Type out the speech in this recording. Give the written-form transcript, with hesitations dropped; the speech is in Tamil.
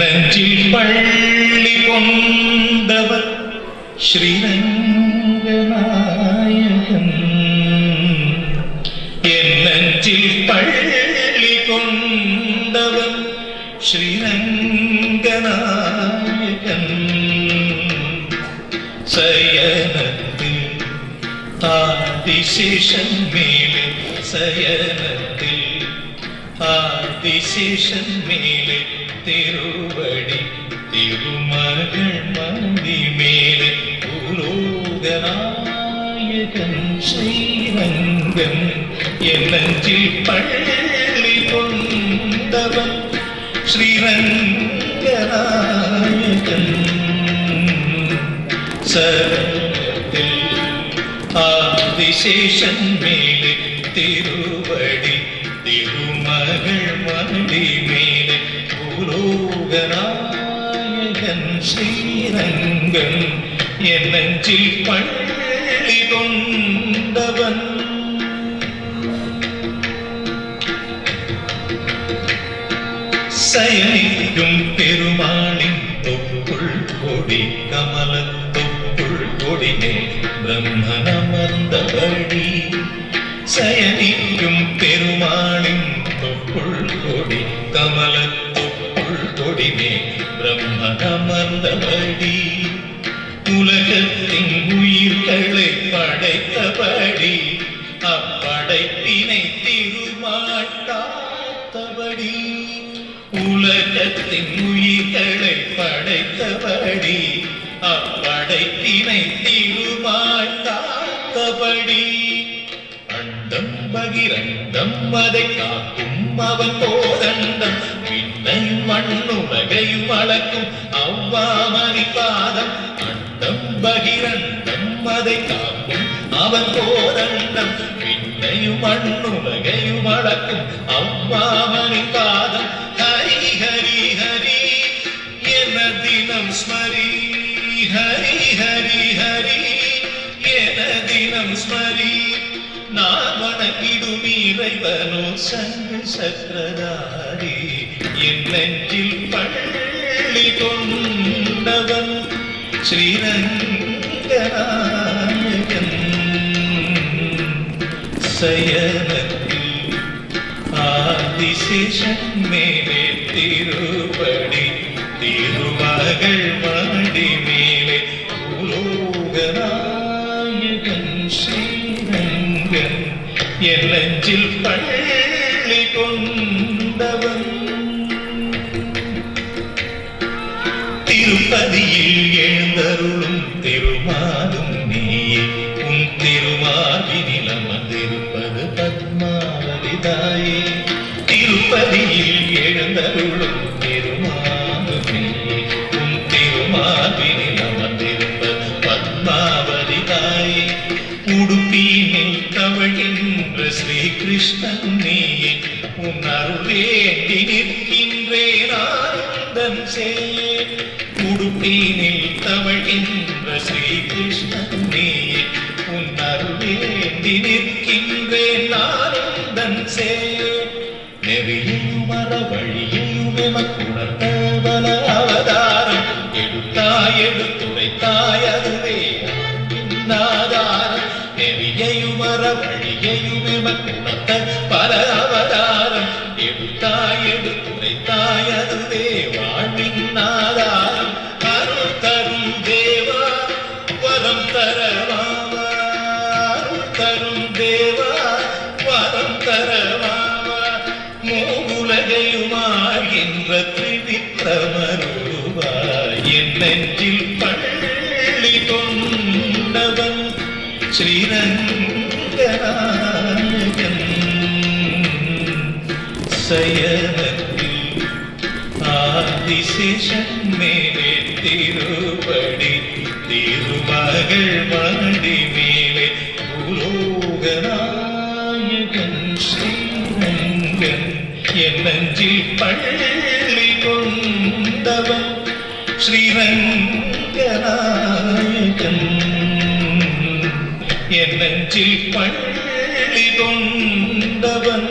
നെഞ്ചിൽ പള്ളി കൊണ്ടവർ ശ്രീരംഗനായകൻ. എൻ നെഞ്ചിൽ പള്ളി കൊണ്ടവർ ശ്രീരംഗനായകൻ. ശയനത്തിൽ ആദിശേഷൻ മേലെ, ശയനത്തിൽ ആദിശേഷൻ മേലെ, തിരുവടി തിരുമകൾ മന്ദിമേലെ, ഭൂലോകനായകൻ ശ്രീരംഗൻ. എൻ നെഞ്ചിൽ പള്ളി കൊണ്ടവൻ ശ്രീരംഗനായകൻ. ശരണത്തിൽ ആദിശേഷൻ മേലെ, തിരുവടി തിരുമകൾ മന്ദിമേലെ, ഭൂലോകനായകൻ ശ്രീരംഗൻ. എൻ നെഞ്ചിൽ പള്ളി കൊണ്ടവൻ. ശയനിക്കും പെരുമാളിൻ തൊപ്പുൾ കൊടി, കമലത്തൊപ്പുൾ കൊടിനെ ബ്രഹ്മനമർന്നവടി. ശയനിക്കും പെരുമാളിൻ തൊപ്പുൾ കൊടി, കമലത്തൊപ്പുൾ കൊടിനെ ബ്രഹ്മനമർന്നവടി. உலகத்தின் உயிர்களை படைத்தபடி, அப்படைப்பினை திருமாட்டாத்தபடி. உலகத்தின் உயிர்களை படைத்தபடி, அப்படைப்பினை திருமாட்டாத்தபடி. அண்டம் பகிரண்டம் அதை காக்கும் அவன் கோதண்டம், விண்ணையும் மண்ணுலகையும் அளக்கும் அவ்வாமணி பாதம். அண்டம் பகிரண்டம் அதை காக்கும் அவன் கோதண்டம், விண்ணையும் மண்ணுலகையும் அளக்கும் அவ்வாமணி பாதம். ஹரி ஹரி ஹரி என தினம் ஸ்மரி, ஹரி ஹரி ஹரி என தினம் ஸ்மரி. நான் வணங்கிடும் இறைவனோ சங்கு சக்கரதாரி. என் நெஞ்சில் பள்ளி கொண்டவன் ശ്രീരംഗനായകൻ. ശയനത്തിൽ ആദിശേഷൻ മേലെ, തിരുവടി തിരുമകൾ മടിമേലെ, ഭൂലോകനായകൻ ശ്രീരംഗൻ. എൻ നെഞ്ചിൽ പള്ളി കൊണ്ടവൻ. திருப்பதியில் எழுந்தருளும் திருமாலும் நீயே, உன் திருமார்பினில் அமர்ந்திருப்பது பத்மாவதி தாயே. திருப்பதியில் எழுந்தருளும் திருமாலும் நீயே, உன் திருமார்பினில் அமர்ந்திருப்பது பத்மாவதி தாயே. உடுப்பினில் தவழ்கின்ற ஸ்ரீகிருஷ்ணன் நீயே, உன் அருள் வேண்டி நிற்கின்றேன் ஆனந்தம் செய்யே. உடுப்பினில் தவழ்கின்ற ஸ்ரீகிருஷ்ணன் நீயே, உன் அருள் வேண்டி நிற்கின்றேன் ஆனந்தம் செய்யே. நெறியையும் அறவழியையும் எமக்குணர்த்த பல அவதாரம் எடுத்தாய், எடுத்துரைத்தாய், அதுவே ஆதாரம். நெறியையும் அறவழியையும் எமக்குணர்த்த பல அவதாரம் எடுத்தாய், எடுத்துரைத்தாய், அதுவே வாழ்வின் ஆதாரம். அருள் தரும் தேவா வரம் தரவாவா, அருள் தரும் தேவா வரம் தரவாவா. மூவுலகையுமாகின்ற திரிவிக்ரமரூபா. என் நெஞ்சில் பள்ளி கொண்டவன் ശ്രീരംഗനായകൻ. ശയനത്തിൽ ആദിശേഷൻ മേലെ, തിരുവടി തിരുമകൾ മടിമേലെ, ഭൂലോകനായകൻ ശ്രീരംഗൻ. എൻ നെഞ്ചിൽ പള്ളി കൊണ്ടവൻ ശ്രീരംഗനായകൻ. എൻ നെഞ്ചിൽ പള്ളി കൊണ്ടവൻ